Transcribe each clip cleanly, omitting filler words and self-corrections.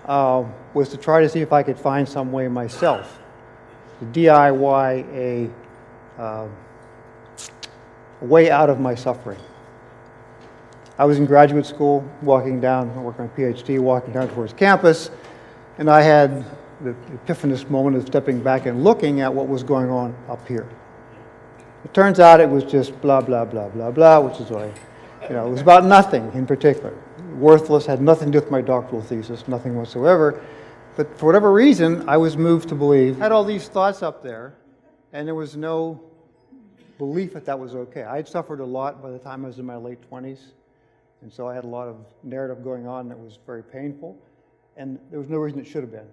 was to try to see if I could find some way myself to DIY a way out of my suffering. I was in graduate school, working on my PhD, walking down towards campus, and I had the epiphanous moment of stepping back and looking at what was going on up here. It turns out it was just blah, blah, blah, blah, blah, which is why, it was about nothing in particular. Worthless, had nothing to do with my doctoral thesis, nothing whatsoever. But for whatever reason, I was moved to believe. I had all these thoughts up there, and there was no belief that that was okay. I had suffered a lot by the time I was in my late 20s, and so I had a lot of narrative going on that was very painful, and there was no reason it should have been.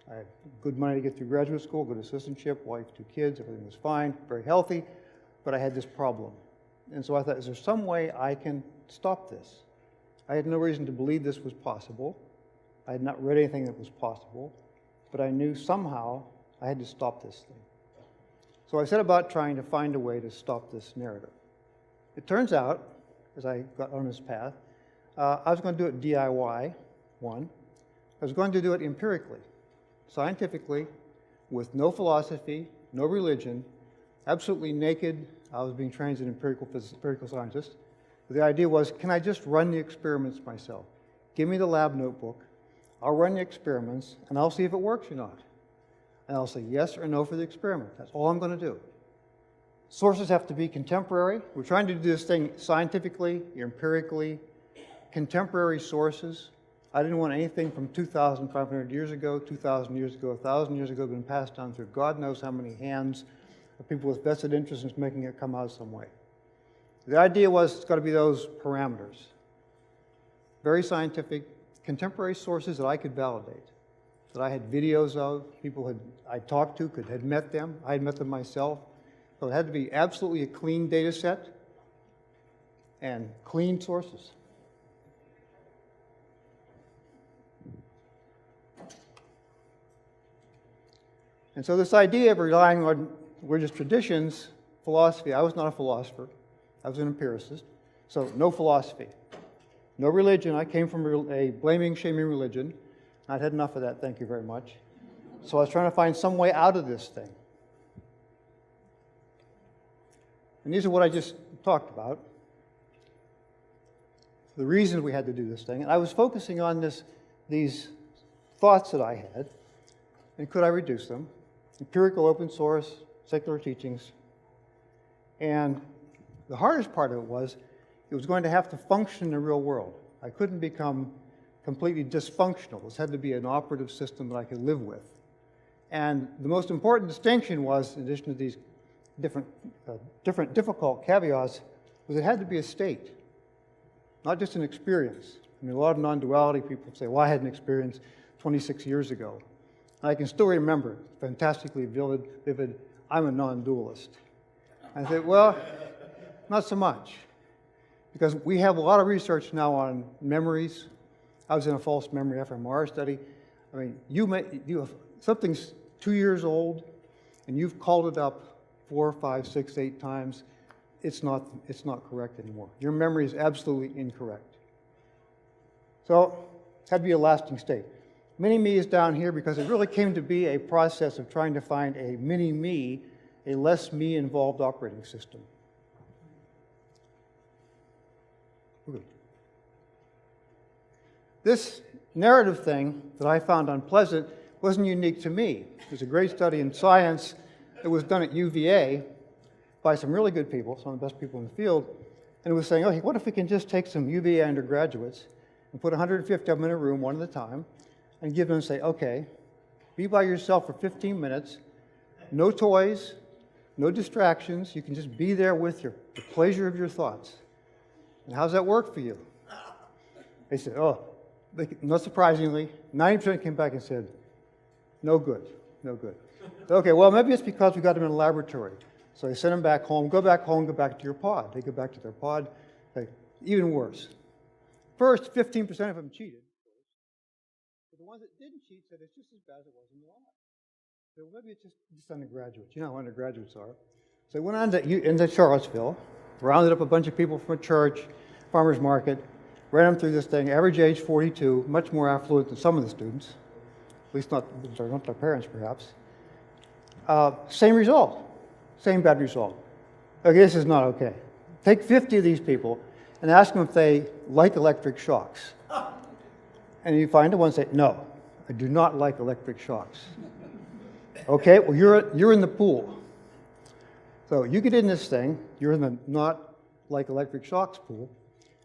I had good money to get through graduate school, good assistantship, wife, 2 kids, everything was fine, very healthy, but I had this problem. And so I thought, is there some way I can stop this? I had no reason to believe this was possible. I had not read anything that was possible, but I knew somehow I had to stop this thing. So I set about trying to find a way to stop this narrative. It turns out, as I got on this path, I was going to do it DIY, one. I was going to do it empirically, scientifically, with no philosophy, no religion, absolutely naked. I was being trained as an empirical scientist. The idea was, can I just run the experiments myself? Give me the lab notebook, I'll run the experiments, and I'll see if it works or not. And I'll say yes or no for the experiment. That's all I'm going to do. Sources have to be contemporary. We're trying to do this thing scientifically, empirically, contemporary sources. I didn't want anything from 2,500 years ago, 2,000 years ago, 1,000 years ago, been passed down through God knows how many hands of people with vested interest in making it come out some way. The idea was it's got to be those parameters. Very scientific, contemporary sources that I could validate, that I had videos of, people I talked to had met them, I had met them myself. So it had to be absolutely a clean data set and clean sources. And so this idea of relying on religious traditions, philosophy, I was not a philosopher, I was an empiricist, so no philosophy. No religion. I came from a blaming, shaming religion. I'd had enough of that, thank you very much. So I was trying to find some way out of this thing. And these are what I just talked about. The reasons we had to do this thing. And I was focusing on these thoughts that I had, and could I reduce them? Empirical, open source, secular teachings. And the hardest part of it was going to have to function in the real world. I couldn't become completely dysfunctional. This had to be an operative system that I could live with. And the most important distinction was, in addition to these different difficult caveats, was it had to be a state, not just an experience. I mean, a lot of non-duality people say, well, I had an experience 26 years ago. And I can still remember it, fantastically vivid. I'm a non-dualist. I said, well, not so much. Because we have a lot of research now on memories. I was in a false memory fMRI study. I mean, you have something's 2 years old, and you've called it up 4, 5, 6, 8 times. It's not correct anymore. Your memory is absolutely incorrect. So it had to be a lasting state. Mini-me is down here because it really came to be a process of trying to find a mini-me, a less me-involved operating system. This narrative thing that I found unpleasant wasn't unique to me. There's a great study in science that was done at UVA by some really good people, some of the best people in the field, and it was saying, okay, what if we can just take some UVA undergraduates and put 150 of them in a room one at a time and give them and say, okay, be by yourself for 15 minutes, no toys, no distractions, you can just be there with the pleasure of your thoughts. And how's that work for you? They said, oh, not surprisingly, 90% came back and said, no good, no good. Okay, well, maybe it's because we got them in a laboratory. So they sent them back home, go back to your pod. They go back to their pod, even worse. First, 15% of them cheated. But the ones that didn't cheat said it's just as bad as it was in the lab. So maybe it's just undergraduates. You know how undergraduates are. So they went on into Charlottesville, rounded up a bunch of people from a church, farmer's market, ran them through this thing, average age 42, much more affluent than some of the students, at least not their parents perhaps. Same result, same bad result. Okay, this is not okay. Take 50 of these people and ask them if they like electric shocks. And you find the ones say, no, I do not like electric shocks. Okay, well, you're in the pool. So you get in this thing, you're in the not like electric shocks pool,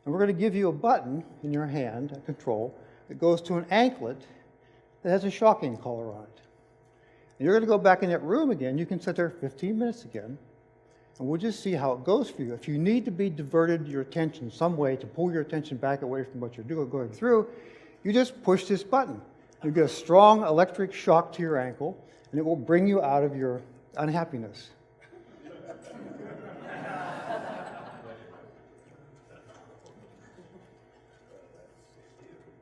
and we're going to give you a button in your hand, a control, that goes to an anklet that has a shocking collar on it. And you're going to go back in that room again. You can sit there 15 minutes again, and we'll just see how it goes for you. If you need to be diverted your attention some way to pull your attention back away from what you're going through, you just push this button. You get a strong electric shock to your ankle, and it will bring you out of your unhappiness.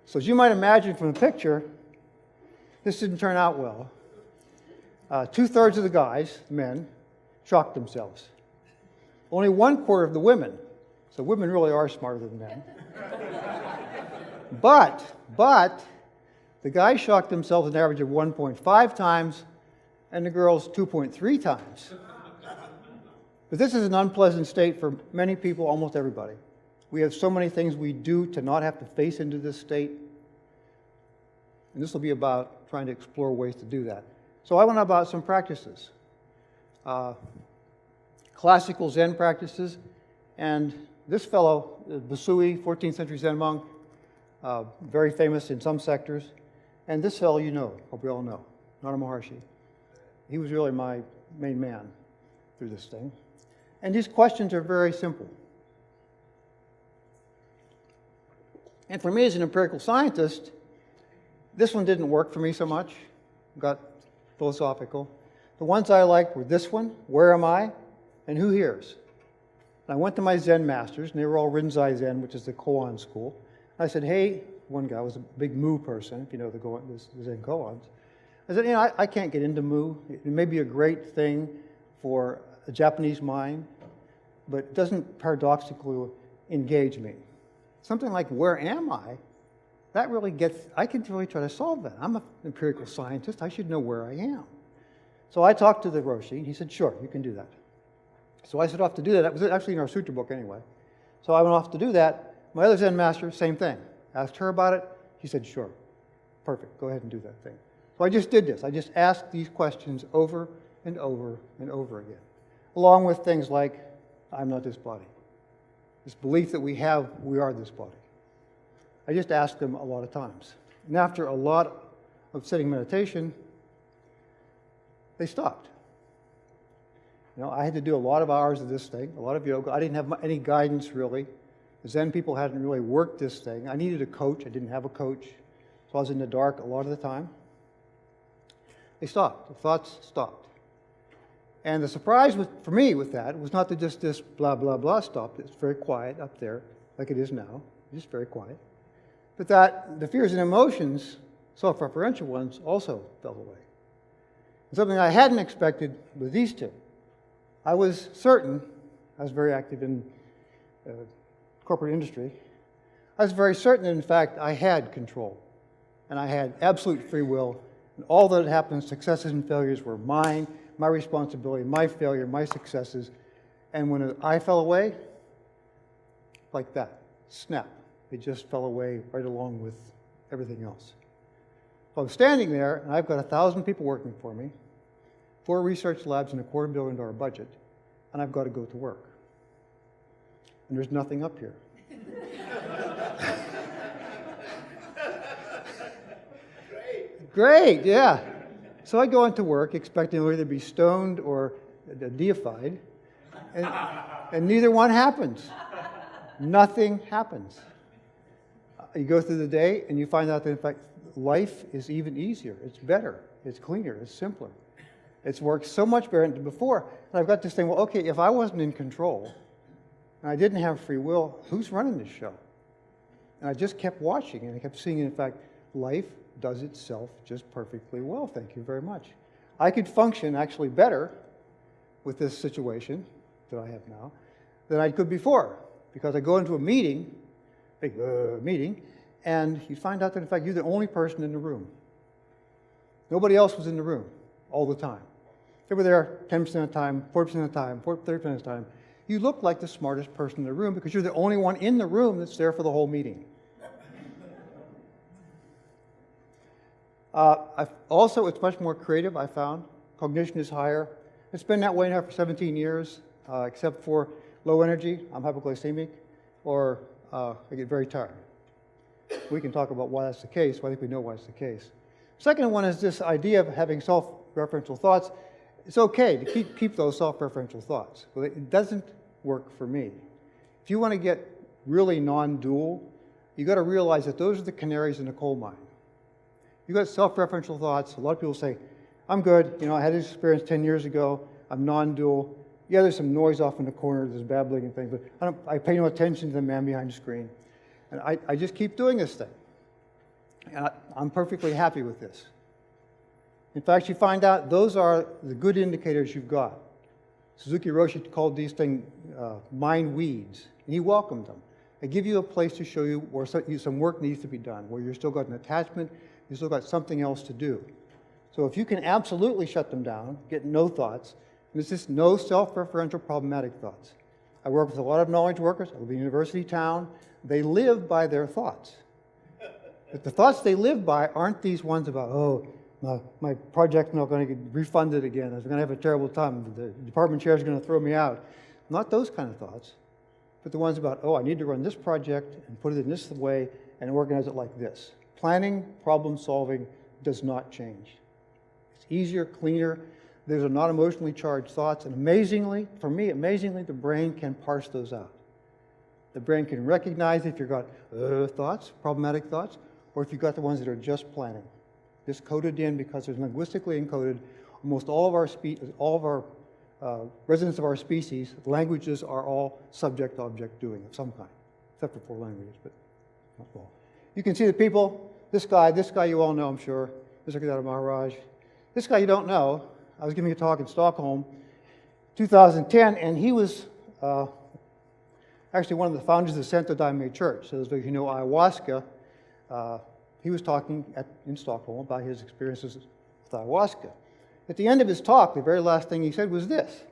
So as you might imagine from the picture, this didn't turn out well. 2/3 of the guys, men, shocked themselves. Only 1/4 of the women. So women really are smarter than men. But the guys shocked themselves an average of 1.5 times, and the girls 2.3 times. But this is an unpleasant state for many people, almost everybody. We have so many things we do to not have to face into this state. And this will be about trying to explore ways to do that. So I went about some practices. Classical Zen practices. And this fellow, Busui, 14th century Zen monk, very famous in some sectors. And this fellow you know, hope we all know, Nana Maharshi. He was really my main man through this thing. And these questions are very simple. And for me as an empirical scientist, this one didn't work for me so much. Got philosophical. The ones I liked were this one, where am I, and who hears? And I went to my Zen masters, and they were all Rinzai Zen, which is the koan school. And I said, hey, one guy was a big Mu person, if you know the Zen koans. I said, I can't get into Mu. It may be a great thing for a Japanese mind, but it doesn't paradoxically engage me. Something like, where am I? That really I could really try to solve that. I'm an empirical scientist. I should know where I am. So I talked to the Roshi, and he said, sure, you can do that. So I set off to do that. That was actually in our sutra book anyway. So I went off to do that. My other Zen master, same thing. Asked her about it. She said, sure, perfect, go ahead and do that thing. So I just did this. I just asked these questions over and over and over again, along with things like, I'm not this body. This belief that we are this body. I just asked them a lot of times. And after a lot of sitting meditation, they stopped. I had to do a lot of hours of this thing, a lot of yoga. I didn't have any guidance, really. The Zen people hadn't really worked this thing. I needed a coach. I didn't have a coach. So I was in the dark a lot of the time. They stopped. The thoughts stopped. And the surprise for me with that was not that just this blah, blah, blah stopped. It's very quiet up there, like it is now. Just very quiet. But that the fears and emotions, self-referential ones, also fell away. And something I hadn't expected with these two. I was certain, I was very active in corporate industry, I was very certain that in fact I had control. And I had absolute free will. And all that happened, successes and failures, were mine, my responsibility, my failure, my successes. And when I fell away, like that, snap. It just fell away right along with everything else. So I'm standing there, and I've got 1,000 people working for me, 4 research labs and a $250 million budget, and I've got to go to work. And there's nothing up here. Great, yeah. So I go into work expecting to either be stoned or deified, and neither one happens. Nothing happens. You go through the day and you find out that in fact life is even easier. It's better. It's cleaner. It's simpler. It's worked so much better than before. And I've got this thing, well, okay, if I wasn't in control and I didn't have free will, who's running this show? And I just kept watching and I kept seeing, in fact, life does itself just perfectly well. Thank you very much. I could function actually better with this situation that I have now than I could before, because I go into a meeting big meeting, and you find out that, in fact, you're the only person in the room. Nobody else was in the room all the time. They were there 10% of the time, 40% of the time, 30% of the time. You look like the smartest person in the room because you're the only one in the room that's there for the whole meeting. Also, it's much more creative, I found. Cognition is higher. It's been that way now for 17 years, except for low energy. I'm hypoglycemic, or I get very tired. We can talk about why that's the case, but I think we know why it's the case. Second one is this idea of having self-referential thoughts. It's okay to keep those self-referential thoughts, but it doesn't work for me. If you want to get really non-dual, you got to realize that those are the canaries in the coal mine. You got self-referential thoughts. A lot of people say, I'm good. You know, I had this experience 10 years ago. I'm non-dual. Yeah, there's some noise off in the corner. There's babbling and things, but I pay no attention to the man behind the screen. And I just keep doing this thing. And I'm perfectly happy with this. In fact, you find out those are the good indicators you've got. Suzuki Roshi called these things mind weeds, and he welcomed them. They give you a place to show you where some work needs to be done, where you've still got an attachment, you've still got something else to do. So if you can absolutely shut them down, get no thoughts, and it's just no self-referential problematic thoughts. I work with a lot of knowledge workers. I live in a university town. They live by their thoughts. But the thoughts they live by aren't these ones about, oh, my project's not going to get refunded again. I'm going to have a terrible time. The department chair is going to throw me out. Not those kind of thoughts, but the ones about, oh, I need to run this project and put it in this way and organize it like this. Planning, problem solving does not change. It's easier, cleaner. Those are not emotionally charged thoughts. And amazingly, for me, the brain can parse those out. The brain can recognize if you've got thoughts, problematic thoughts, or if you've got the ones that are just planning. Just coded in because they're linguistically encoded. Almost all of our residents of our species, languages are all subject-object doing of some kind, except for 4 languages, but not all. You can see the people, this guy you all know, I'm sure, Mr. Maharaj. This guy you don't know. I was giving a talk in Stockholm, 2010, and he was actually one of the founders of the Santo Daime Church. So those of you who know ayahuasca, he was talking in Stockholm about his experiences with ayahuasca. At the end of his talk, the very last thing he said was this: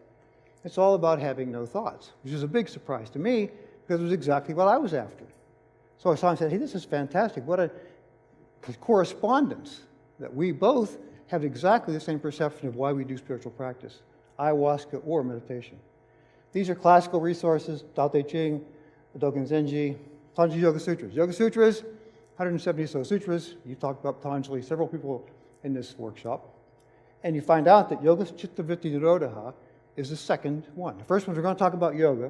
it's all about having no thoughts, which is a big surprise to me because it was exactly what I was after. So I saw him and said, hey, this is fantastic. What a correspondence that we both have exactly the same perception of why we do spiritual practice, ayahuasca or meditation. These are classical resources, Tao Te Ching, the Dogen Zenji, Patanjali Yoga Sutras. Yoga Sutras, 170 or so sutras. You talked about Patanjali, several people in this workshop. And you find out that Yoga Chitta Vritti Nirodha is the second one. The first one, we're going to talk about yoga.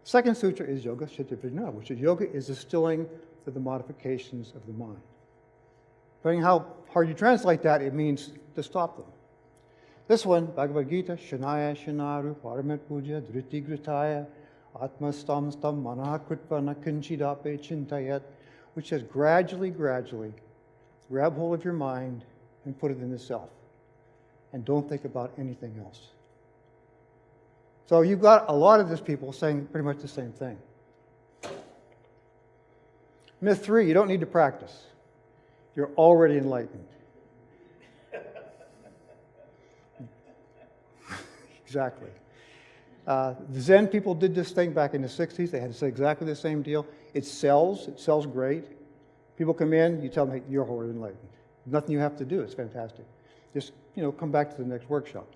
The second sutra is Yoga Chitta Vritti Nirodha, which is yoga is the stilling of the modifications of the mind. Depending on how hard you translate that, it means to stop them. This one, Bhagavad Gita, Shanaya Shanaru, Paramet Puja, Dhriti Gritaya, Atma Stam Stam Manaha Kritva Nakinchidape Chintayat, which says gradually grab hold of your mind and put it in the self. And don't think about anything else. So you've got a lot of these people saying pretty much the same thing. Myth 3, you don't need to practice. You're already enlightened. Exactly. The Zen people did this thing back in the 60s. They had to say exactly the same deal. It sells great. People come in, you tell them, hey, you're already enlightened. Nothing you have to do. It's fantastic. Just, come back to the next workshop.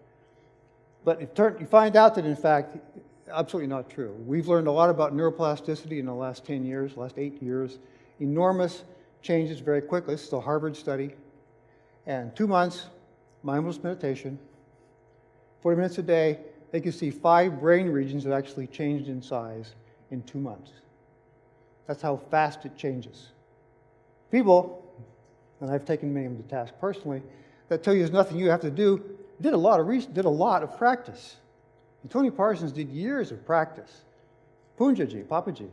But you find out that, in fact, absolutely not true. We've learned a lot about neuroplasticity in the last 10 years, last 8 years. Enormous changes very quickly. This is a Harvard study. And 2 months, mindfulness meditation, 40 minutes a day, they could see 5 brain regions that actually changed in size in 2 months. That's how fast it changes. People, and I've taken many of them to task personally, that tell you there's nothing you have to do, did a lot of practice. And Tony Parsons did years of practice. Punjaji, Papaji,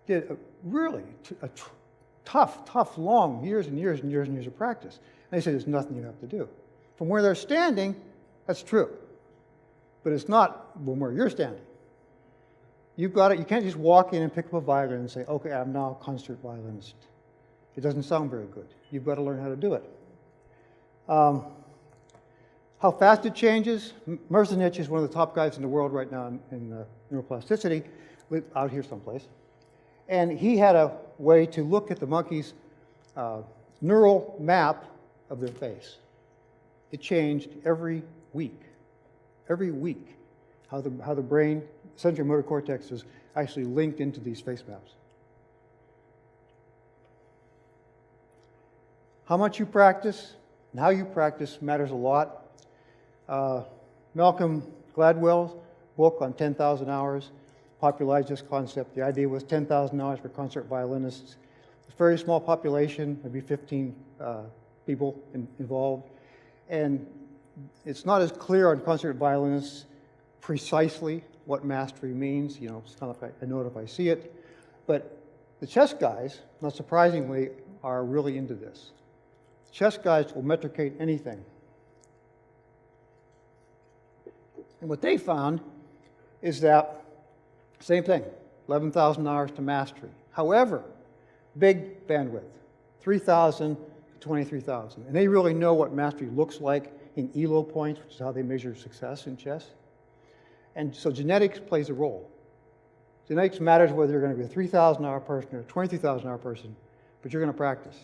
did a tough, long years and years and years and years of practice. And they say there's nothing you have to do. From where they're standing, that's true. But it's not from where you're standing. you've got it. You can't just walk in and pick up a violin and say, okay, I'm now a concert violinist. It doesn't sound very good. You've got to learn how to do it. How fast it changes? Merzenich is one of the top guys in the world right now in neuroplasticity, out here someplace. And he had a way to look at the monkey's neural map of their face. It changed every week. Every week, how the brain, sensory motor cortex is actually linked into these face maps. How much you practice and how you practice matters a lot. Malcolm Gladwell's book on 10,000 hours popularized this concept. The idea was 10,000 hours for concert violinists. It's a very small population, maybe 15 people involved. And it's not as clear on concert violinists precisely what mastery means. You know, it's kind of like I know it if I see it. But the chess guys, not surprisingly, are really into this. Chess guys will metricate anything. And what they found is that, same thing, 11,000 hours to mastery. However, big bandwidth, 3,000 to 23,000. And they really know what mastery looks like in ELO points, which is how they measure success in chess. And so genetics plays a role. Genetics matters whether you're going to be a 3,000-hour person or a 23,000-hour person, but you're going to practice.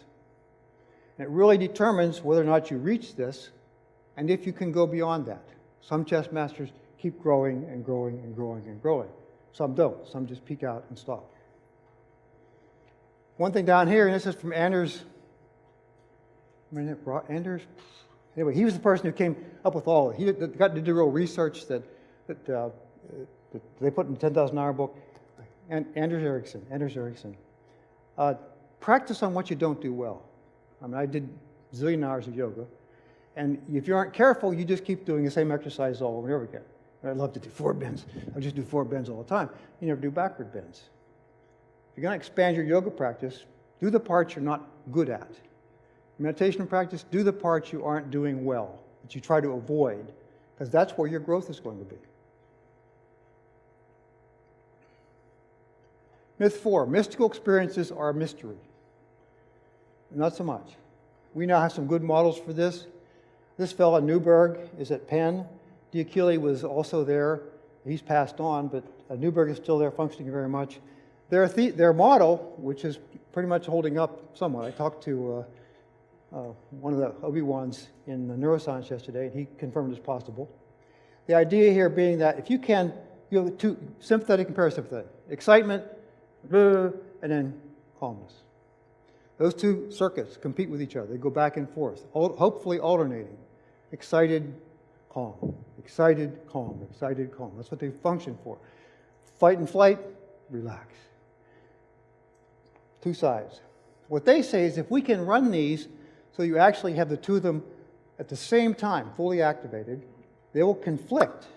And it really determines whether or not you reach this and if you can go beyond that. Some chess masters keep growing and growing and growing and growing. Some don't. Some just peak out and stop. One thing down here, and this is from Anders. Anders? Anyway, he was the person who came up with all of it. He did the real research that they put in the 10,000-hour book. And Anders Ericsson. Practice on what you don't do well. I mean, I did a zillion hours of yoga. And if you aren't careful, you just keep doing the same exercise all over and over again. I'd love to do 4 bends. I just do 4 bends all the time. You never do backward bends. If you're going to expand your yoga practice, do the parts you're not good at. Meditation practice, do the parts you aren't doing well, that you try to avoid, because that's where your growth is going to be. Myth 4, mystical experiences are a mystery. Not so much. We now have some good models for this. This fellow, Newberg, is at Penn. D'Achille was also there. He's passed on, but Newberg is still there, functioning very much. Their model, which is pretty much holding up somewhat. I talked to one of the Obi-Wans in neuroscience yesterday, and he confirmed it's possible. The idea here being that if you can, you have 2, sympathetic and parasympathetic. Excitement, and then calmness. Those 2 circuits compete with each other. They go back and forth, hopefully alternating. Excited, calm. Excited, calm. Excited, calm. That's what they function for. Fight and flight, relax. 2 sides. What they say is if we can run these so you actually have the 2 of them at the same time, fully activated, they will conflict.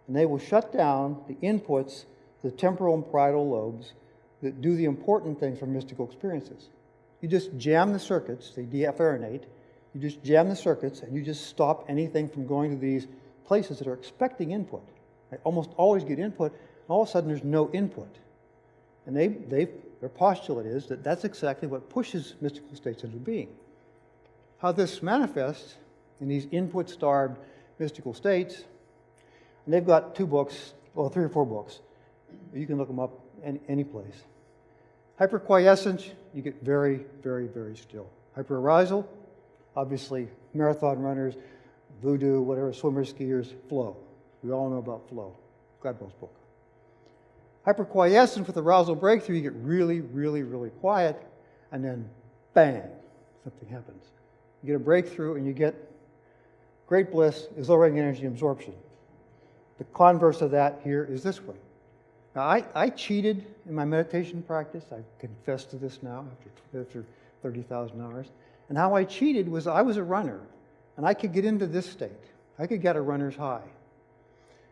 And they will shut down the inputs, the temporal and parietal lobes, that do the important things for mystical experiences. You just jam the circuits, they deafferenate. You just jam the circuits and you just stop anything from going to these places that are expecting input. They almost always get input, and all of a sudden there's no input. And their postulate is that that's exactly what pushes mystical states into being. How this manifests in these input-starved mystical states, and they've got 2 books, well, 3 or 4 books. You can look them up any place. Hyperquiescence, you get very, very, very still. Hyperarousal, obviously marathon runners, voodoo, whatever, swimmers, skiers, flow. We all know about flow, Gladwell's book. Hyperquiescence with arousal breakthrough, you get really, really, really quiet, and then bang, something happens. You get a breakthrough and you get great bliss, exhilarating energy absorption. The converse of that here is this one. Now, I cheated in my meditation practice. I confess to this now after 30,000 hours. And how I cheated was I was a runner, and I could get into this state. I could get a runner's high.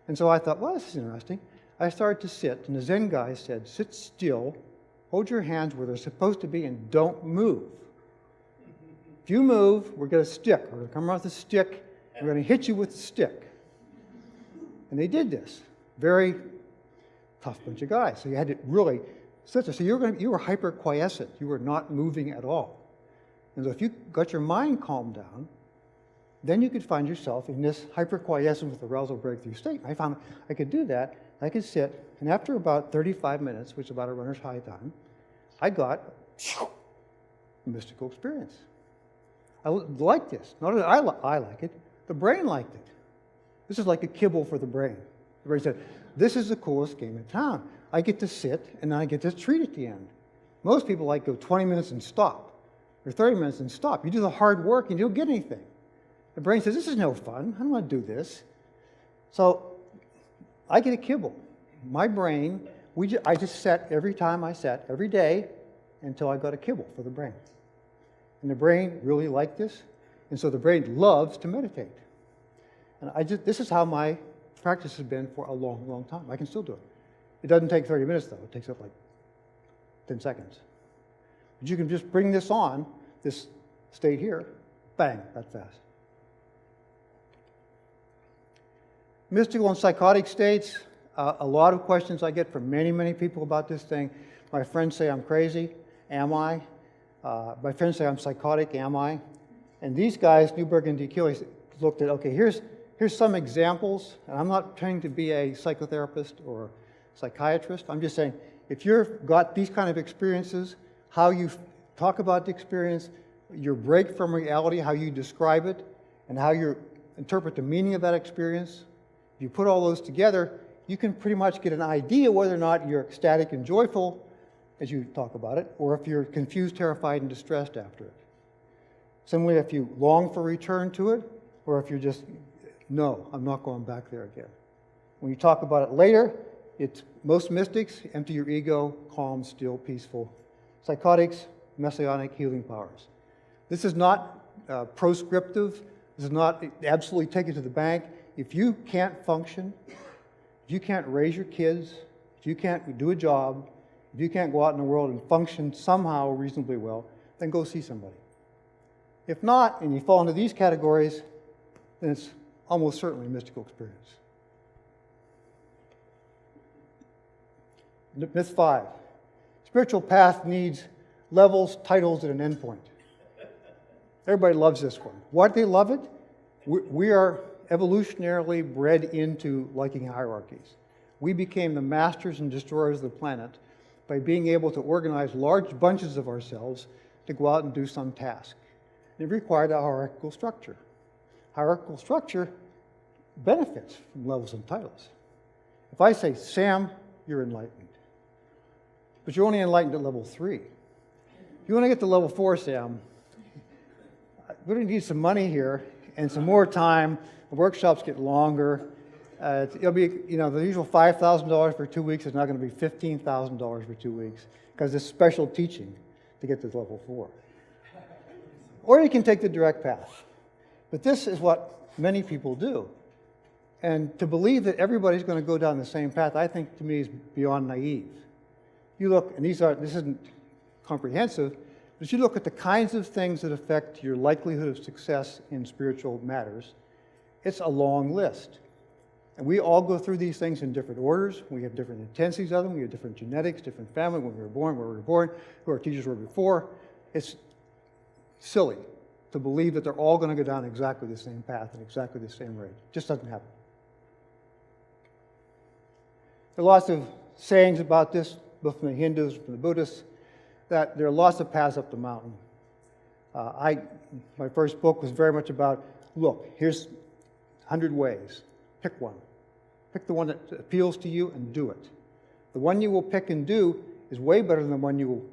And so I thought, well, this is interesting. I started to sit, and the Zen guy said, sit still, hold your hands where they're supposed to be, and don't move. If you move, we're going to stick. We're going to come around with a stick, and we're going to hit you with the stick. And they did this very tough bunch of guys. So you had to really sit there. So you were hyper-quiescent. You were not moving at all. And so if you got your mind calmed down, then you could find yourself in this hyper-quiescent with arousal breakthrough state. I found I could do that. I could sit, and after about 35 minutes, which is about a runner's high time, I got a mystical experience. I like this. Not only I like it, the brain liked it. This is like a kibble for the brain. The brain said, this is the coolest game in town. I get to sit, and I get this treat at the end. Most people like go 20 minutes and stop, or 30 minutes and stop. You do the hard work, and you don't get anything. The brain says, this is no fun. I don't want to do this. So I get a kibble. My brain, I just sat every time I sat, every day, until I got a kibble for the brain. And the brain really liked this. And so the brain loves to meditate. And this is how my practice has been for a long, long time. I can still do it. It doesn't take 30 minutes, though. It takes up like 10 seconds. But you can just bring this on, this state here, bang, that fast. Mystical and psychotic states, a lot of questions I get from many, many people about this thing. My friends say I'm crazy. Am I? My friends say I'm psychotic. Am I? And these guys, Newberg and DeKeeler, looked at, okay, here's some examples. And I'm not trying to be a psychotherapist or psychiatrist. I'm just saying, if you've got these kind of experiences, how you talk about the experience, your break from reality, how you describe it, and how you interpret the meaning of that experience, if you put all those together, you can pretty much get an idea whether or not you're ecstatic and joyful as you talk about it, or if you're confused, terrified, and distressed after it. Similarly, if you long for return to it, or if you're just, no, I'm not going back there again. When you talk about it later, it's most mystics, empty your ego, calm, still, peaceful. Psychotics, messianic healing powers. This is not proscriptive. This is not absolutely take it to the bank. If you can't function, if you can't raise your kids, if you can't do a job, if you can't go out in the world and function somehow reasonably well, then go see somebody. If not, and you fall into these categories, then it's almost certainly a mystical experience. Myth 5. Spiritual path needs levels, titles, and an endpoint. Everybody loves this one. Why do they love it? We are evolutionarily bred into liking hierarchies. We became the masters and destroyers of the planet by being able to organize large bunches of ourselves to go out and do some task. It required a hierarchical structure. Hierarchical structure benefits from levels and titles. If I say, Sam, you're enlightened, but you're only enlightened at level 3. If you want to get to level 4, Sam, we're going to need some money here and some more time. The workshops get longer. It'll be, the usual $5,000 for 2 weeks is not going to be $15,000 for 2 weeks because it's special teaching to get to level 4. Or you can take the direct path. But this is what many people do. And to believe that everybody's going to go down the same path, I think to me is beyond naive. You look, and this isn't comprehensive, but you look at the kinds of things that affect your likelihood of success in spiritual matters, it's a long list. And we all go through these things in different orders. We have different intensities of them. We have different genetics, different family, when we were born, where we were born, who our teachers were before. It's silly to believe that they're all going to go down exactly the same path and exactly the same rate. It just doesn't happen. There are lots of sayings about this, both from the Hindus and from the Buddhists, that there are lots of paths up the mountain. My first book was very much about, look, here's 100 ways. Pick one. Pick the one that appeals to you and do it. The one you will pick and do is way better than the one you will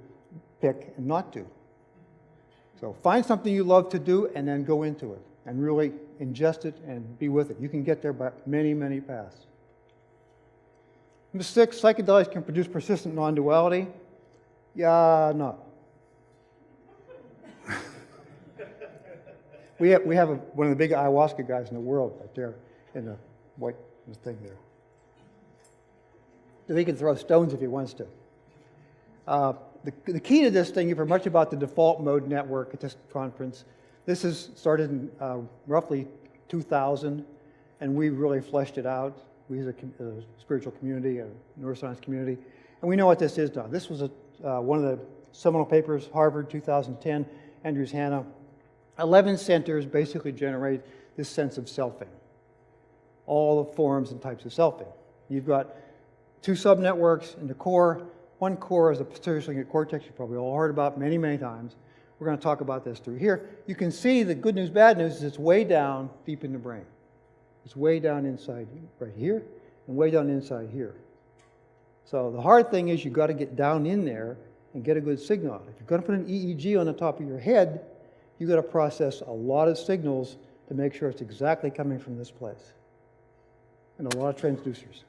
pick and not do. So find something you love to do and then go into it and really ingest it and be with it. You can get there by many, many paths. Number 6, psychedelics can produce persistent non-duality. Yeah, no. we have one of the big ayahuasca guys in the world right there in the white thing there. So he can throw stones if he wants to. The key to this thing, you've heard much about the default mode network at this conference. This is started in roughly 2000, and we really fleshed it out. we as a spiritual community, a neuroscience community, and we know what this is now. This was one of the seminal papers, Harvard, 2010, Andrews Hanna. 11 centers basically generate this sense of selfing. All the forms and types of selfing. You've got 2 subnetworks in the core. One core is the posterior cingulate cortex, you've probably all heard about many, many times. We're going to talk about this through here. You can see the good news, bad news is it's way down deep in the brain. It's way down inside right here and way down inside here. So the hard thing is you've got to get down in there and get a good signal out. If you're going to put an EEG on the top of your head, you've got to process a lot of signals to make sure it's exactly coming from this place. And a lot of transducers.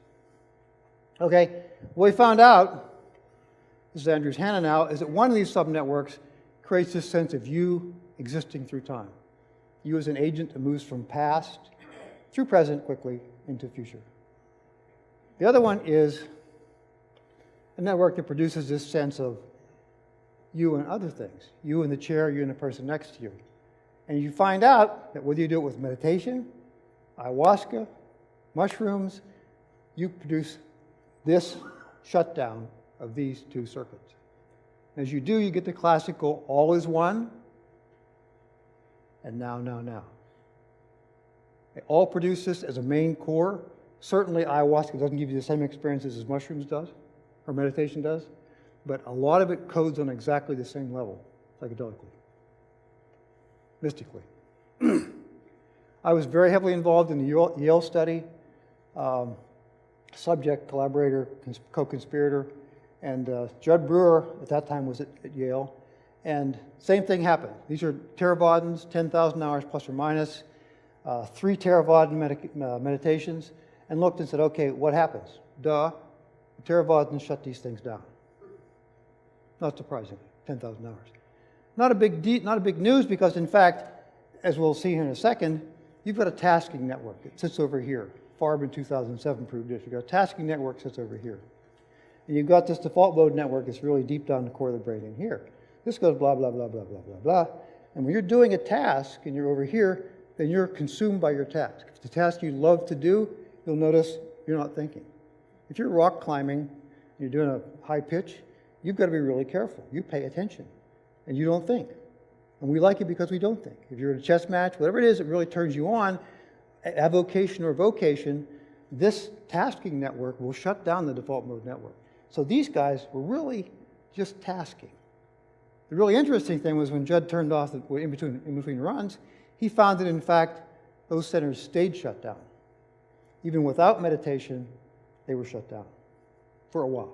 Okay, what we found out, this is Andrews Hanna now, is that one of these subnetworks creates this sense of you existing through time. You as an agent that moves from past through present quickly into future. The other one is a network that produces this sense of you and other things. You in the chair, you and the person next to you. And you find out that whether you do it with meditation, ayahuasca, mushrooms, you produce this shutdown of these 2 circuits. As you do, you get the classical all is one, and now, now, now. They all produce this as a main core. Certainly ayahuasca doesn't give you the same experiences as mushrooms does, or meditation does, but a lot of it codes on exactly the same level, psychedelically, mystically. I was very heavily involved in the Yale study, subject, collaborator, co-conspirator, and Judd Brewer at that time was at Yale, and same thing happened. These are Theravadins, 10,000 hours plus or minus, 3 Theravadin meditations, and looked and said, okay, what happens? Duh, the Theravadins shut these things down. Not surprisingly, 10,000 hours. Not a big news because, in fact, as we'll see here in a second, you've got a tasking network that sits over here. Farb in 2007 proved this. You've got a tasking network that sits over here. And you've got this default mode network that's really deep down the core of the brain in here. This goes blah, blah, blah, blah, blah, blah, blah. And when you're doing a task and you're over here, then you're consumed by your task. If it's a task you love to do, you'll notice you're not thinking. If you're rock climbing and you're doing a high pitch, you've got to be really careful. You pay attention and you don't think. And we like it because we don't think. If you're in a chess match, whatever it is that really turns you on, avocation or vocation, this tasking network will shut down the default mode network. So these guys were really just tasking. The really interesting thing was when Judd turned off the in between runs, he found that in fact those centers stayed shut down. Even without meditation, they were shut down for a while.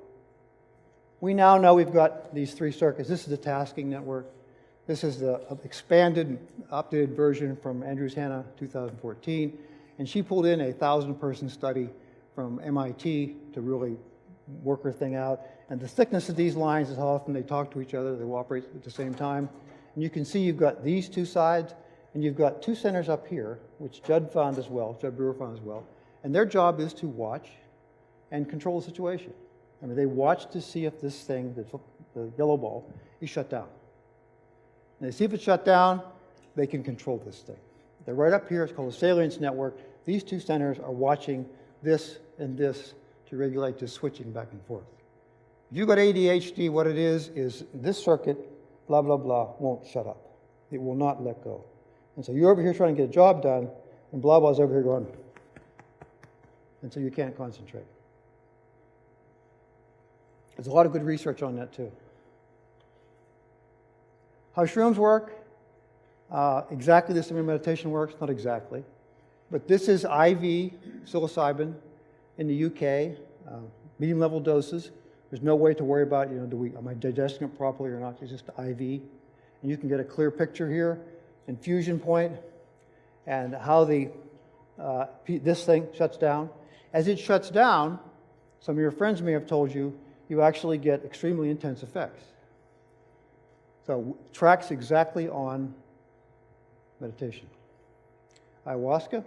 We now know we've got these 3 circuits. This is the tasking network. This is the expanded, updated version from Andrews Hanna, 2014. And she pulled in a 1,000-person study from MIT to really work her thing out. And the thickness of these lines is how often they talk to each other. They will operate at the same time. And you can see you've got these 2 sides, and you've got 2 centers up here, which Judd found as well, Judd Brewer found as well. And their job is to watch and control the situation. I mean, they watch to see if this thing, the yellow ball, is shut down. And they see if it's shut down, they can control this thing. They're right up here. It's called a salience network. These 2 centers are watching this and this to regulate this switching back and forth. If you've got ADHD, what it is this circuit, blah, blah, blah, won't shut up. It will not let go. And so you're over here trying to get a job done, and blah, blah's over here going, and so you can't concentrate. There's a lot of good research on that too. How shrooms work, exactly the same way meditation works, not exactly. But this is IV psilocybin in the UK, medium level doses. There's no way to worry about, am I digesting it properly or not? It's just IV. And you can get a clear picture here, infusion point, and how this thing shuts down. As it shuts down, some of your friends may have told you, you actually get extremely intense effects. So it tracks exactly on meditation. Ayahuasca,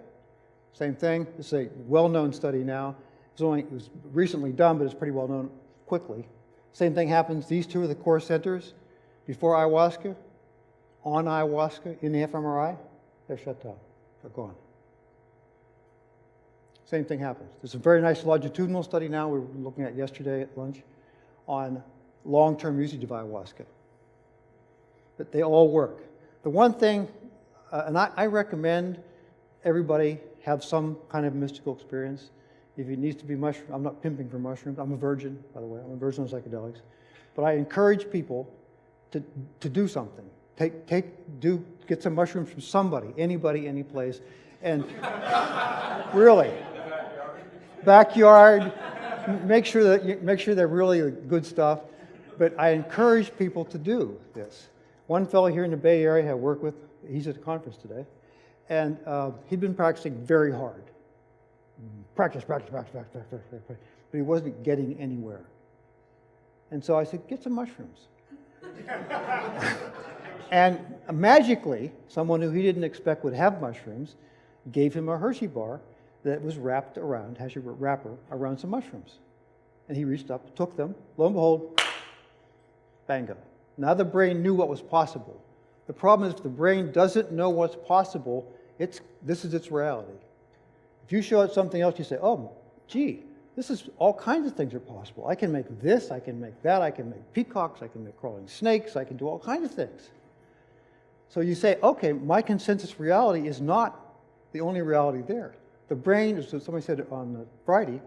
same thing. This is a well-known study now. It was recently done, but it's pretty well known quickly. Same thing happens. These 2 are the core centers. Before ayahuasca, on ayahuasca, in the fMRI, they're shut down. They're gone. same thing happens. There's a very nice longitudinal study now we were looking at yesterday at lunch on long-term usage of ayahuasca. But they all work. The one thing, and I recommend everybody have some kind of mystical experience. If it needs to be mushroom, I'm not pimping for mushrooms. I'm a virgin, by the way. I'm a virgin on psychedelics. But I encourage people to do something. Get some mushrooms from somebody, anybody, any place, and really, backyard. Make sure they're really good stuff. But I encourage people to do this. One fellow here in the Bay Area I work with, he's at a conference today, and he'd been practicing very hard. Practice, but he wasn't getting anywhere. And so I said, get some mushrooms. And magically, someone who he didn't expect would have mushrooms gave him a Hershey bar that was wrapped around, has your wrapper around some mushrooms. And he reached up, took them, lo and behold, bango. Now the brain knew what was possible. The problem is if the brain doesn't know what's possible, this is its reality. If you show it something else, you say, oh, gee, this is all kinds of things are possible. I can make this, I can make that, I can make peacocks, I can make crawling snakes, I can do all kinds of things. So you say, okay, my consensus reality is not the only reality there. The brain, as somebody said on Friday,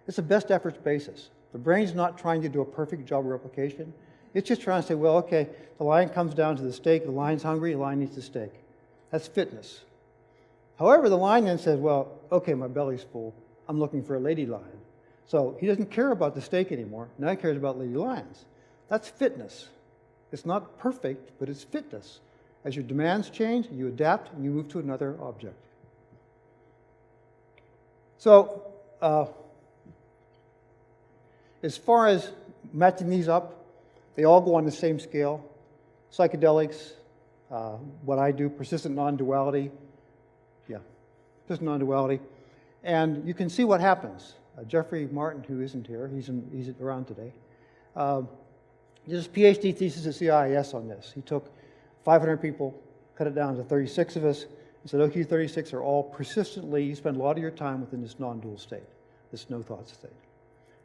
it's a best efforts basis. The brain's not trying to do a perfect job of replication. It's just trying to say, well, okay, the lion comes down to the steak, the lion's hungry, the lion eats the steak. That's fitness. However, the lion then says, well, okay, my belly's full. I'm looking for a lady lion. So he doesn't care about the steak anymore. Now he cares about lady lions. That's fitness. It's not perfect, but it's fitness. As your demands change, you adapt and you move to another object. So, as far as matching these up, they all go on the same scale. Psychedelics, what I do, persistent non-duality. Yeah, persistent non-duality. And you can see what happens. Jeffrey Martin, who isn't here, he's around today, did his PhD thesis at CIIS on this. He took 500 people, cut it down to 36 of us, and said, okay, you 36 are all persistently, you spend a lot of your time within this non-dual state, this no-thought state.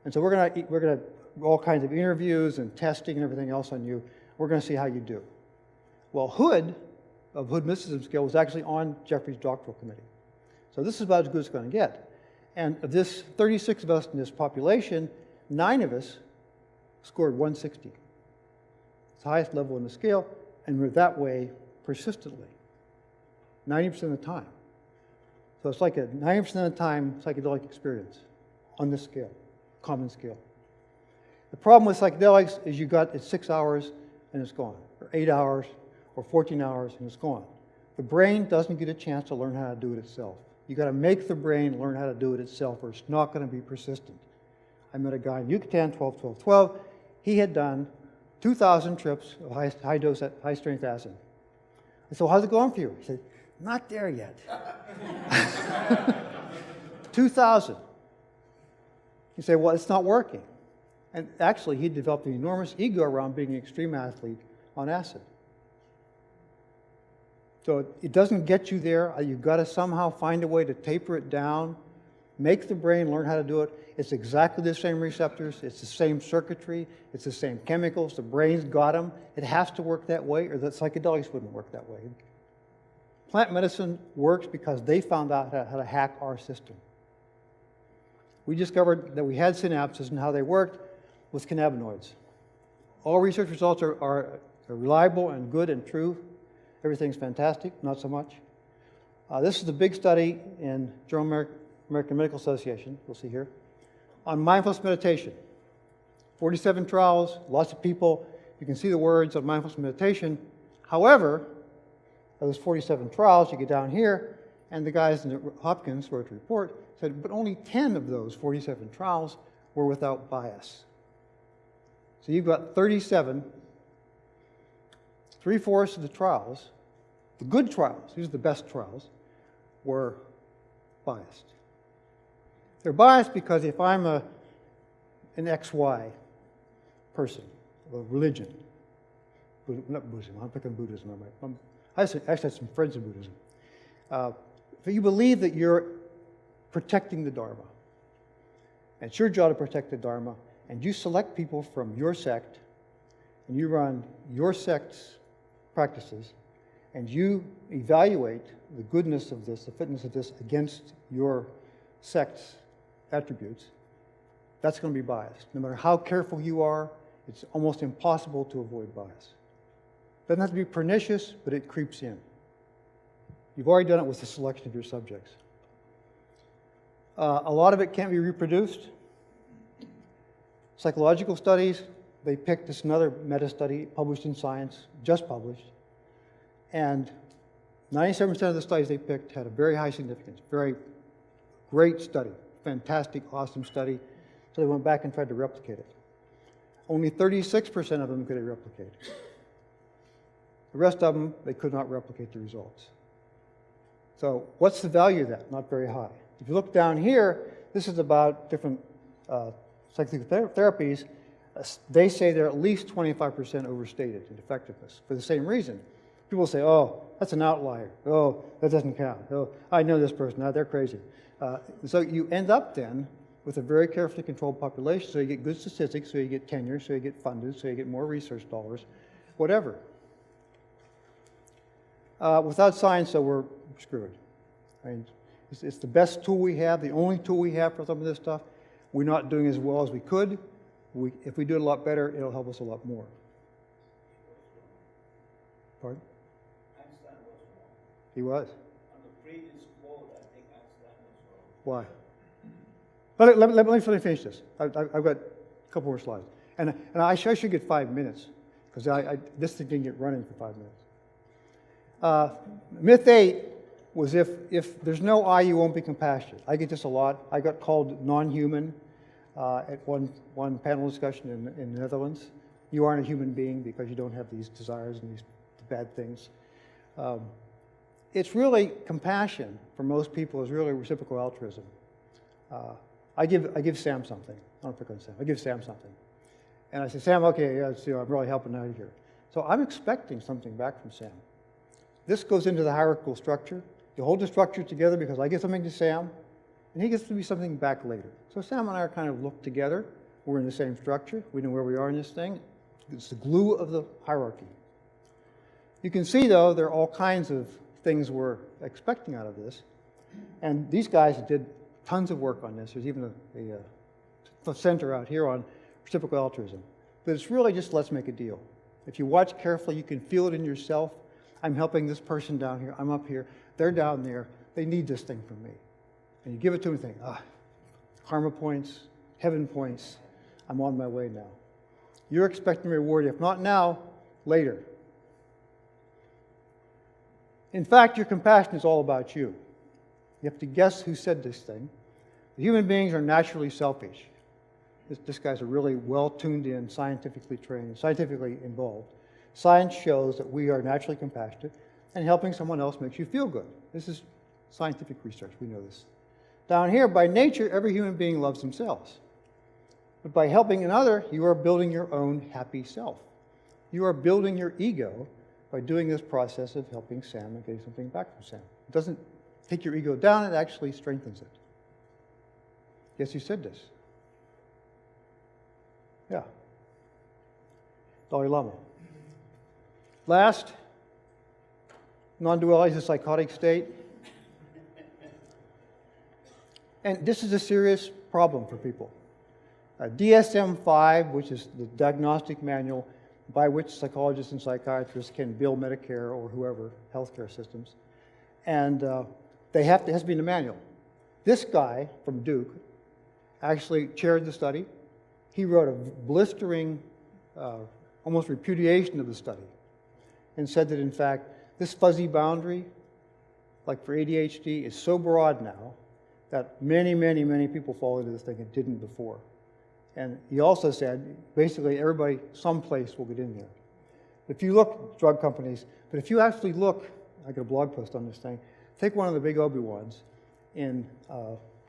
And so we're going to all kinds of interviews and testing and everything else on you. We're going to see how you do. Well, Hood, of Hood Mysticism Scale, was actually on Jeffrey's doctoral committee. So this is about as good as it's going to get. And of this 36 of us in this population, 9 of us scored 160. It's the highest level in the scale, and we're that way persistently, 90% of the time. So it's like a 90% of the time psychedelic experience on this scale, common scale. The problem with psychedelics is it's 6 hours and it's gone, or 8 hours, or 14 hours and it's gone. The brain doesn't get a chance to learn how to do it itself. You got to make the brain learn how to do it itself, or it's not going to be persistent. I met a guy in Yucatan, 12. He had done 2,000 trips of high-dose, high-strength acid. I said, well, how's it going for you? He said, not there yet. 2,000. You say, well, it's not working. And actually, he developed an enormous ego around being an extreme athlete on acid. So it doesn't get you there. You've got to somehow find a way to taper it down, make the brain learn how to do it. It's exactly the same receptors. It's the same circuitry. It's the same chemicals. The brain's got them. It has to work that way, or the psychedelics wouldn't work that way. Plant medicine works because they found out how to hack our system. We discovered that we had synapses and how they worked with cannabinoids. All research results are reliable and good and true. Everything's fantastic, not so much. This is the big study in Journal American Medical Association, you'll see here, on mindfulness meditation. 47 trials, lots of people. You can see the words on mindfulness meditation. However, of those 47 trials, you get down here, and the guys in Hopkins wrote a report, said, but only 10 of those 47 trials were without bias. So you've got 37, 3/4 of the trials, the good trials, these are the best trials, were biased. They're biased because if I'm an XY person, a religion, not Buddhism, I'm picking Buddhism. I actually have some friends in Buddhism. If you believe that you're protecting the Dharma. And it's your job to protect the Dharma, and you select people from your sect, and you run your sect's practices, and you evaluate the goodness of this, the fitness of this against your sect's attributes. That's going to be biased. No matter how careful you are, it's almost impossible to avoid bias. It doesn't have to be pernicious, but it creeps in. You've already done it with the selection of your subjects. A lot of it can't be reproduced. Psychological studies, they picked this another meta-study published in Science, just published, and 97% of the studies they picked had a very high significance, very great study, fantastic, awesome study, so they went back and tried to replicate it. Only 36% of them could they replicate. The rest of them, they could not replicate the results. So what's the value of that? Not very high. If you look down here, this is about different psychotherapies. They say they're at least 25% overstated in effectiveness for the same reason. People say, oh, that's an outlier. Oh, that doesn't count. Oh, I know this person. No, they're crazy. So you end up then with a very carefully controlled population, so you get good statistics, so you get tenure, so you get funded, so you get more research dollars, whatever. Without science, though, we're screwed. I mean, it's the best tool we have, the only tool we have for some of this stuff. We're not doing as well as we could. If we do it a lot better, it'll help us a lot more. Pardon? Einstein was wrong. He was. On the previous quote, I think Einstein was wrong. Why? Let me finish this. I've got a couple more slides. And I should get 5 minutes, because this thing didn't get running for 5 minutes. Myth 8 was if there's no I, you won't be compassionate. I get this a lot. I got called non-human at one panel discussion in the Netherlands. You aren't a human being because you don't have these desires and these bad things. It's really compassion for most people is really reciprocal altruism. I give Sam something. I don't pick on Sam. I give Sam something. And I say, Sam, okay, yeah, I'm really helping out here. So I'm expecting something back from Sam. This goes into the hierarchical structure. You hold the structure together because I give something to Sam, and he gets to be something back later. So Sam and I are kind of looked together. We're in the same structure. We know where we are in this thing. It's the glue of the hierarchy. You can see, though, there are all kinds of things we're expecting out of this. And these guys did tons of work on this. There's even a center out here on reciprocal altruism. But it's really just let's make a deal. If you watch carefully, you can feel it in yourself. I'm helping this person down here. I'm up here. They're down there. They need this thing from me. And you give it to them and think, karma points, heaven points. I'm on my way now. You're expecting reward, if not now, later. In fact, your compassion is all about you. You have to guess who said this thing. The human beings are naturally selfish. This guy's a really well-tuned in, scientifically trained, scientifically involved. Science shows that we are naturally compassionate, and helping someone else makes you feel good. This is scientific research. We know this. Down here, by nature, every human being loves themselves. But by helping another, you are building your own happy self. You are building your ego by doing this process of helping Sam and getting something back from Sam. It doesn't take your ego down, it actually strengthens it. Yes, you said this. Yeah. Dalai Lama. Last, non-duality is a psychotic state. And this is a serious problem for people. DSM-5, which is the diagnostic manual by which psychologists and psychiatrists can bill Medicare or whoever, healthcare systems, and it has to be in the manual. This guy from Duke actually chaired the study. He wrote a blistering, almost repudiation of the study, and said that, in fact, this fuzzy boundary, like for ADHD, is so broad now that many, many, many people fall into this thing and didn't before. And he also said, basically, everybody someplace will get in there. If you look, drug companies, but if you actually look, I got a blog post on this thing, take one of the big ones in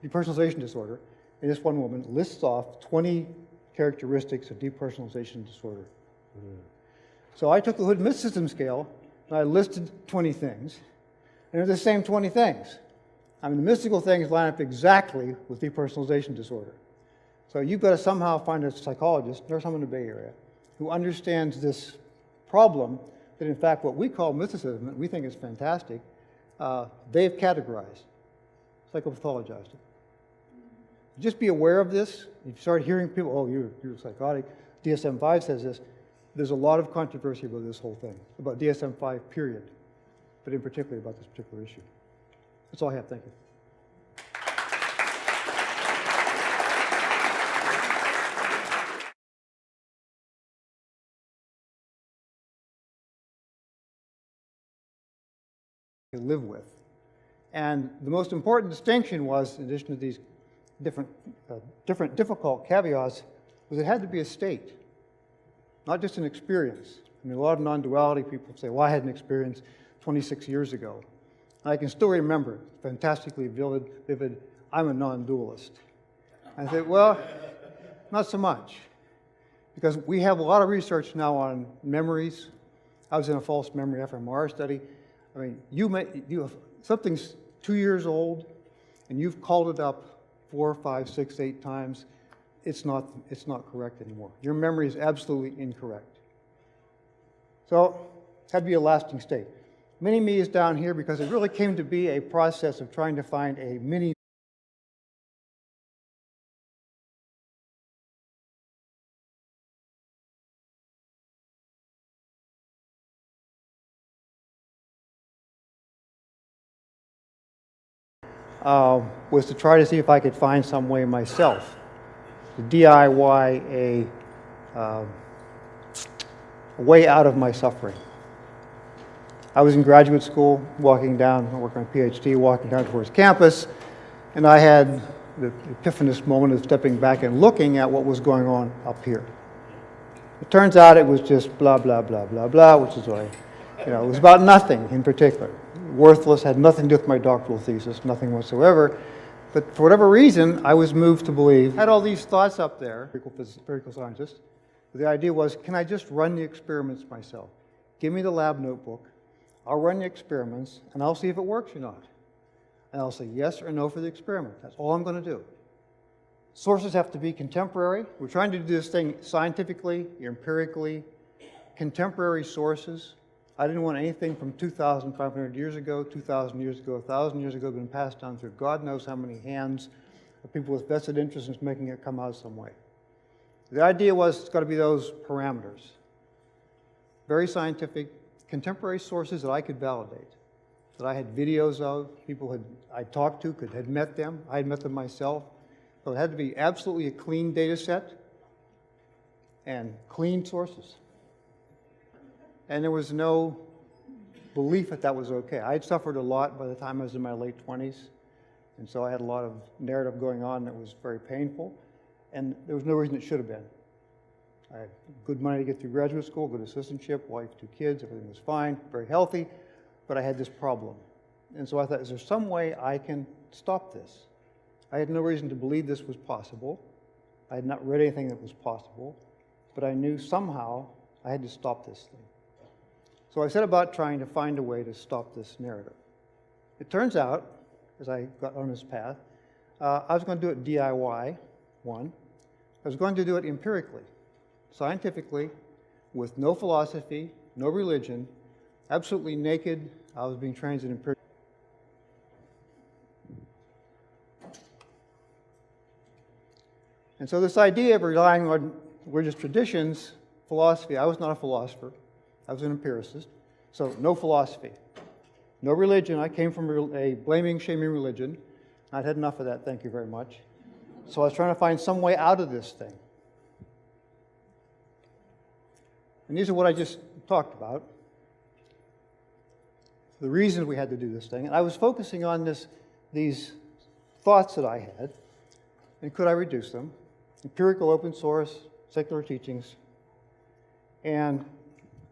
depersonalization disorder, and this one woman lists off 20 characteristics of depersonalization disorder. So I took the Hood Myth System scale, and I listed 20 things, and they're the same 20 things. I mean, the mystical things line up exactly with depersonalization disorder. So you've got to somehow find a psychologist, or someone in the Bay Area, who understands this problem that, in fact, what we call mysticism, and we think is fantastic, they've categorized, psychopathologized it. Just be aware of this. If you start hearing people, oh, you're psychotic, DSM-5 says this, there's a lot of controversy about this whole thing, about DSM-5, period, but in particular about this particular issue. That's all I have. Thank you. Live with. And the most important distinction was, in addition to these different difficult caveats, was it had to be a state, not just an experience. I mean, a lot of non-duality people say, well, I had an experience 26 years ago. And I can still remember it, fantastically vivid, I'm a non-dualist. I said, well, not so much. Because we have a lot of research now on memories. I was in a false memory fMRI study. I mean, something's 2 years old, and you've called it up 4, 5, 6, 8 times. It's not correct anymore. Your memory is absolutely incorrect. So it had to be a lasting state. Mini-me is down here because it really came to be a process of trying to find a mini was to try to see if I could find some way myself to DIY a way out of my suffering. I was in graduate school, working on a PhD, walking down towards campus, and I had the epiphanous moment of stepping back and looking at what was going on up here. It turns out it was just blah, blah, blah, blah, blah, which is why, it was about nothing in particular. Worthless, had nothing to do with my doctoral thesis, nothing whatsoever. But for whatever reason, I was moved to believe. I had all these thoughts up there, empirical scientist. The idea was, can I just run the experiments myself? Give me the lab notebook. I'll run the experiments, and I'll see if it works or not. And I'll say yes or no for the experiment. That's all I'm going to do. Sources have to be contemporary. We're trying to do this thing scientifically, empirically, contemporary sources. I didn't want anything from 2,500 years ago, 2,000 years ago, 1,000 years ago, been passed down through God knows how many hands of people with vested interest in making it come out some way. The idea was it's got to be those parameters. Very scientific, contemporary sources that I could validate, that I had videos of, people I talked to, had met them, I had met them myself. So it had to be absolutely a clean data set and clean sources. And there was no belief that that was okay. I had suffered a lot by the time I was in my late 20s, and so I had a lot of narrative going on that was very painful, and there was no reason it should have been. I had good money to get through graduate school, good assistantship, wife, 2 kids, everything was fine, very healthy, but I had this problem. And so I thought, is there some way I can stop this? I had no reason to believe this was possible. I had not read anything that was possible, but I knew somehow I had to stop this thing. So I set about trying to find a way to stop this narrative. It turns out, as I got on this path, I was going to do it DIY, one. I was going to do it empirically, scientifically, with no philosophy, no religion, absolutely naked. I was being trained in empirical. And so this idea of relying on religious traditions, philosophy, I was not a philosopher. I was an empiricist. So no philosophy, no religion. I came from a blaming, shaming religion. I'd had enough of that, thank you very much. So I was trying to find some way out of this thing. And these are what I just talked about. The reasons we had to do this thing. And I was focusing on these thoughts that I had, and could I reduce them? Empirical, open source, secular teachings. And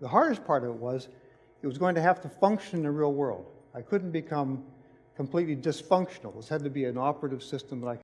the hardest part of it was going to have to function in the real world. I couldn't become completely dysfunctional. This had to be an operative system that I